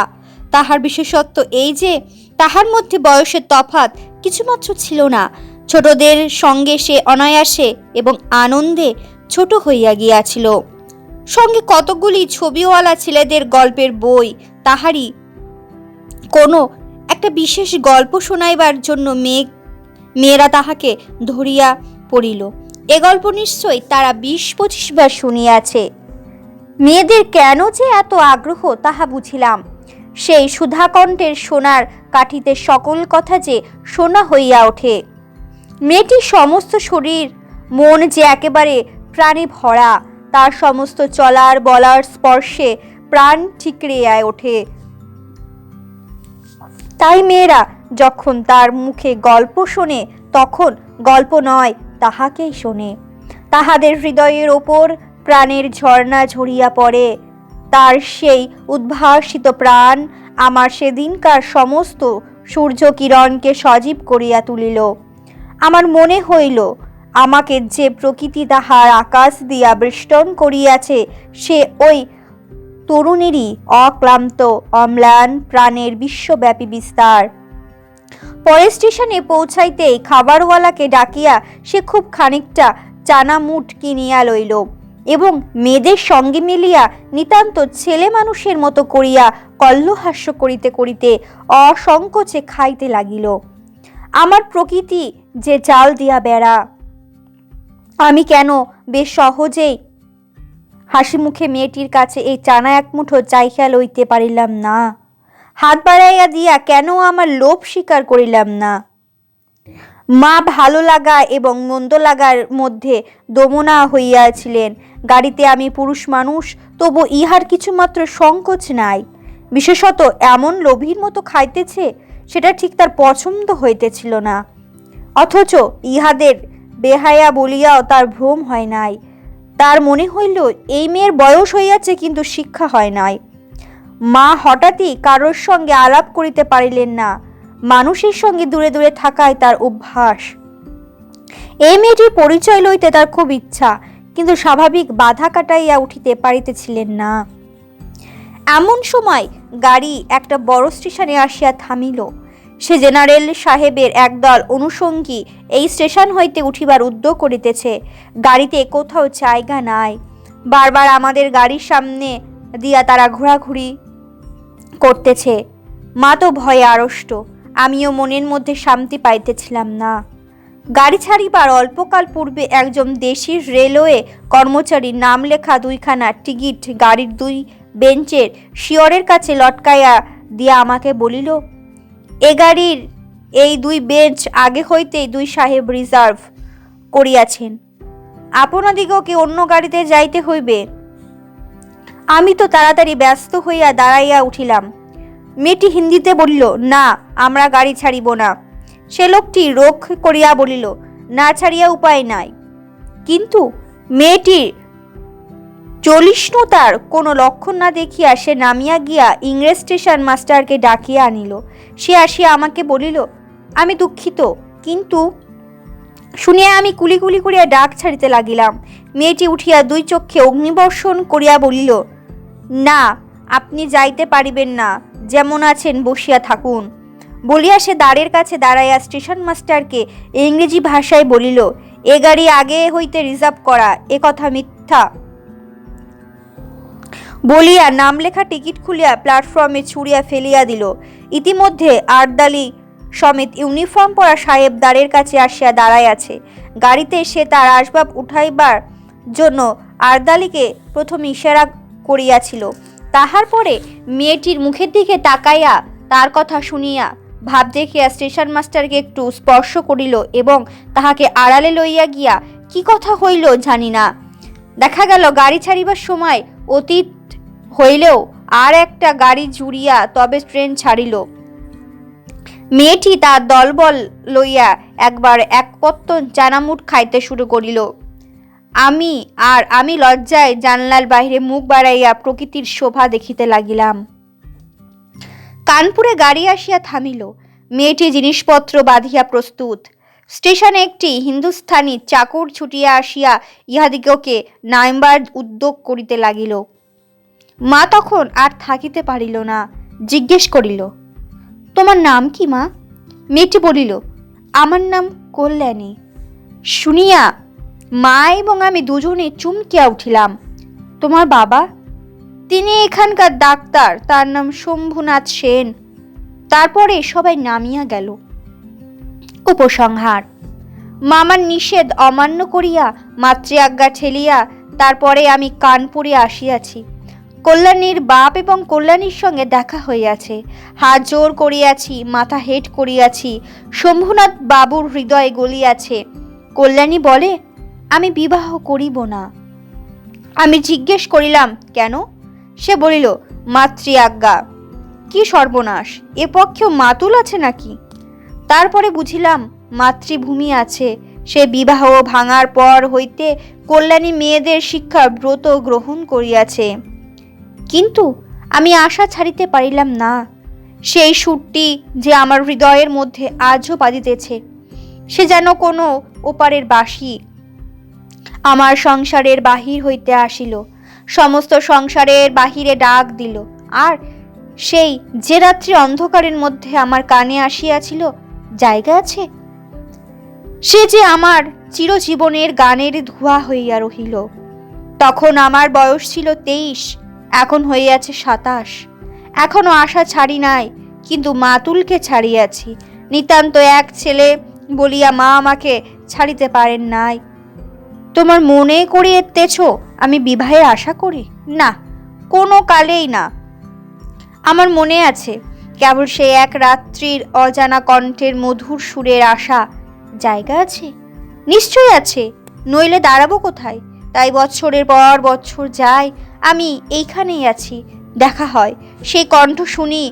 তাহার বিশেষত্ব এই যে তাহার মধ্যে বয়সের তফাৎ কিছুমাত্র ছিল না। ছোটদের সঙ্গে সে অনায়াসে এবং আনন্দে ছোট হইয়া গিয়াছিল। সঙ্গে কতকগুলি ছবিওয়ালা ছেলেদের গল্পের বই, তাহারই কোনো একটা বিশেষ গল্প শোনাইবার জন্য মেয়েরা তাহাকে ধরিয়া পড়িল। এ গল্প নিশ্চয় তারা 20-25 বার শুনিয়াছে। মেয়েদের কেন যে এত আগ্রহ তাহা বুঝিলাম। সেই সুধাকণ্ঠের সোনার কাঠিতে সকল কথা যে শোনা হইয়া ওঠে। মেয়েটির সমস্ত শরীর মন যে একেবারে প্রাণে ভরা, তার সমস্ত চলার বলার স্পর্শে প্রাণ ঠিকরিয়া ওঠে। তাই মেয়েরা যখন তার মুখে গল্প শোনে তখন গল্প নয় তাহাকেই শোনে। তাহাদের হৃদয়ের ওপর প্রাণের ঝর্ণা ঝরিয়া পড়ে। তার সেই উদ্ভাসিত প্রাণ আমার সেদিনকার সমস্ত সূর্য কিরণকে সজীব করিয়া তুলিল। আমার মনে হইল আমাকে যে প্রকৃতি তাহার আকাশ দিয়া বেষ্টন করিয়াছে সে ওই তরুণীরই অক্লান্ত অম্লান প্রাণের বিশ্বব্যাপী বিস্তার। পরে স্টেশনে পৌঁছাইতেই খাবারওয়ালাকে ডাকিয়া সে খুব খানিকটা চানামুট কিনিয়া লইল এবং মেয়েদের সঙ্গে মিলিয়া নিতান্ত ছেলে মানুষের মতো করিয়া কল্লহাস্য করিতে করিতে অসংকোচে খাইতে লাগিল। আমার প্রকৃতি যে জাল দিয়া বেড়া, আমি কেন বেশ সহজেই হাসি মুখে মেয়েটির কাছে এই চানা এক মুঠো চাইয়া লইতে পারিলাম না? হাত বাড়াইয়া দিয়া কেন আমার লোভ স্বীকার করিলাম না? মা ভালো লাগা এবং মন্দ লাগার মধ্যে দমনা হইয়াছিলেন। গাড়িতে আমি পুরুষ মানুষ, তবু ইহার কিছুমাত্র সংকোচ নাই। বিশেষত এমন লোভীর মতো খাইতেছে সেটা ঠিক তার পছন্দ হইতেছিল না। অথচ ইহাদের বেহায়া বলিয়াও তার ভ্রম হয় নাই। তার মনে হইল এই মেয়ের বয়স হইয়াছে কিন্তু শিক্ষা হয় নাই। মা হঠাৎই কারোর সঙ্গে আলাপ করিতে পারিলেন না। মানুষের সঙ্গে দূরে দূরে থাকায় তার অভ্যাস। এই মেয়েটির পরিচয় লইতে তার খুব ইচ্ছা, কিন্তু স্বাভাবিক বাধা কাটাইয়া উঠিতে পারিতেছিলেন না। এমন সময় গাড়ি একটা বড় স্টেশনে আসিয়া থামিল। সে জেনারেল সাহেবের একদল অনুষঙ্গী এই স্টেশন হইতে উঠিবার উদ্যোগ করিতেছে। গাড়িতে কোথাও জায়গা নাই। বারবার আমাদের গাড়ির সামনে দিয়া তারা ঘোরাঘুরি করতেছে। মা তো ভয়ে আড়ষ্ট, আমিও মনের মধ্যে শান্তি পাইতেছিলাম না। গাড়ি ছাড়িবার অল্পকাল পূর্বে একজন দেশি রেলওয়ে কর্মচারীর নাম লেখা 2খানা টিকিট গাড়ির 2 বেঞ্চের শিয়রের কাছে লটকাইয়া দিয়া আমাকে বলিল, এ গাড়ির এই 2 বেঞ্চ আগে হইতেই 2 সাহেব রিজার্ভ করিয়াছেন, আপনাদিগকে অন্য গাড়িতে যাইতে হইবে। আমি তো তাড়াতাড়ি ব্যস্ত হইয়া দাঁড়াইয়া উঠিলাম। মেয়েটি হিন্দিতে বলিল, না, আমরা গাড়ি ছাড়িব না। সে লোকটি রোখ করিয়া বলিল, না ছাড়িয়া উপায় নাই। কিন্তু মেয়েটির চলিষ্ণুতার কোনো লক্ষণ না দেখিয়া সে নামিয়া গিয়া ইংরেজ স্টেশন মাস্টারকে ডাকিয়া আনিল। সে আসিয়া আমাকে বলিল, আমি দুঃখিত, কিন্তু শুনিয়া আমি কুলি কুলি করিয়া ডাক ছাড়িতে লাগিলাম। মেয়েটি উঠিয়া 2 চক্ষে অগ্নিবর্ষণ করিয়া বলিল, না, আপনি যাইতে পারিবেন না, যেমন আছেন বসিয়া থাকুন। বলিয়া সে দ্বারের কাছে দাঁড়াইয়া স্টেশন মাস্টারকে ইংরেজি ভাষায় বলিল, এ গাড়ি আগে হইতে রিজার্ভ করা, এ কথা মিথ্যা। বলিয়া নাম লেখা টিকিট খুলিয়া প্ল্যাটফর্মে ছুঁড়িয়া ফেলিয়া দিল। ইতিমধ্যে আর্দালি সমেত ইউনিফর্ম পরা সাহেব দ্বারের কাছে আসিয়া দাঁড়াইয়াছে। গাড়িতে সে তার আসবাব উঠাইবার জন্য আর্দালিকে প্রথম ইশারা করিয়াছিল। তাহার পরে মেয়েটির মুখের দিকে তাকাইয়া তার কথা শুনিয়া ভাব দেখিয়া স্টেশন মাস্টারকে একটু স্পর্শ করিল এবং তাহাকে আড়ালে লইয়া গিয়া কি কথা হইল জানি না। দেখা গেল গাড়ি ছাড়িবার সময় অতীত হইলেও আর একটা গাড়ি জুড়িয়া তবে ট্রেন ছাড়িল। মেয়েটি তার দলবল লইয়া একবার এক পত্তন চানামুট খাইতে শুরু করিল। আমি লজ্জায় জানলার বাহিরে মুখ বাড়াইয়া প্রকৃতির শোভা দেখিতে লাগিলাম। কানপুরে গাড়ি আসিয়া থামিল। মেয়েটি জিনিসপত্র বাঁধিয়া প্রস্তুত। স্টেশনে একটি হিন্দুস্থানি চাকর ছুটিয়া আসিয়া ইহাদিগকে নাইবার উদ্যোগ করিতে লাগিল। মা তখন আর থাকিতে পারিল না, জিজ্ঞেস করিল, তোমার নাম কি মা? মেয়েটি বলিল, আমার নাম কল্যাণী। শুনিয়া মা এবং আমি দুজনে চমকিয়া উঠিলাম। তোমার বাবা? তিনি এখানকার ডাক্তার, তার নাম শম্ভুনাথ সেন। তারপরে সবাই নামিয়া গেল। উপসংহার: মামার নিষেধ অমান্য করিয়া মাতৃ আজ্ঞা ঠেলিয়া তারপরে আমি কানপুরে আসিয়াছি। কল্যাণীর বাপ এবং কল্যাণীর সঙ্গে দেখা হইয়াছে। হাত জোর করিয়াছি, মাথা হেঁট করিয়াছি। শম্ভুনাথ বাবুর হৃদয় গলিয়াছে। কল্যাণী বলে, আমি বিবাহ করিব না। আমি জিজ্ঞেস করিলাম, কেন? সে বলিল, মাতৃ আজ্ঞা। কি সর্বনাশ! এ পক্ষেও মাতুল আছে নাকি? তারপরে বুঝিলাম মাতৃভূমি আছে। সে বিবাহ ভাঙার পর হইতে কল্যাণী মেয়েদের শিক্ষা ব্রত গ্রহণ করিয়াছে। কিন্তু আমি আশা ছাড়িতে পারিলাম না। সেই সুরটি যে আমার হৃদয়ের মধ্যে আজও বাজিতেছে, সে যেন কোনো ওপারের বাঁশি আমার সংসারের বাহির হইতে আসিল, সমস্ত সংসারের বাহিরে ডাক দিল। আর সেই যে রাত্রি অন্ধকারের মধ্যে আমার কানে আসিয়াছিল, জায়গা আছে, সে যে আমার চিরজীবনের গানের ধোঁয়া হইয়া রহিল। তখন আমার বয়স ছিল 23, এখন হইয়াছে 27। এখনো আশা ছাড়ি নাই, কিন্তু মাতুলকে ছাড়িয়াছি। নিতান্ত এক ছেলে বলিয়া মা আমাকে ছাড়িতে পারেন নাই। তোমার মনে করিতেছ আমি বিবাহের আশা করি? না, কোনো কালেই না। আমার মনে আছে কেবল সেই এক রাত্রির অজানা কণ্ঠের মধুর সুরের আশা। জায়গা আছে? নিশ্চয় আছে, নইলে দাঁড়াবো কোথায়? তাই বৎসরের পর বৎসর যায়, আমি এইখানেই আছি। দেখা হয়, সেই কণ্ঠ শুনি।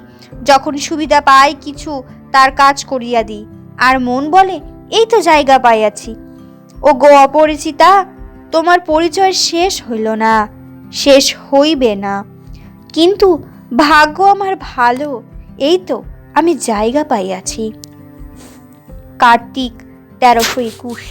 যখন সুবিধা পাই কিছু তার কাজ করিয়া দিই। আর মন বলে, এই তো জায়গা পাইয়াছি। ও গো অপরিচিতা, তোমার পরিচয় শেষ হইল না, শেষ হইবে না। কিন্তু ভাগ্য আমার ভালো, এই তো আমি জায়গা পাইয়াছি। কার্তিক 1321।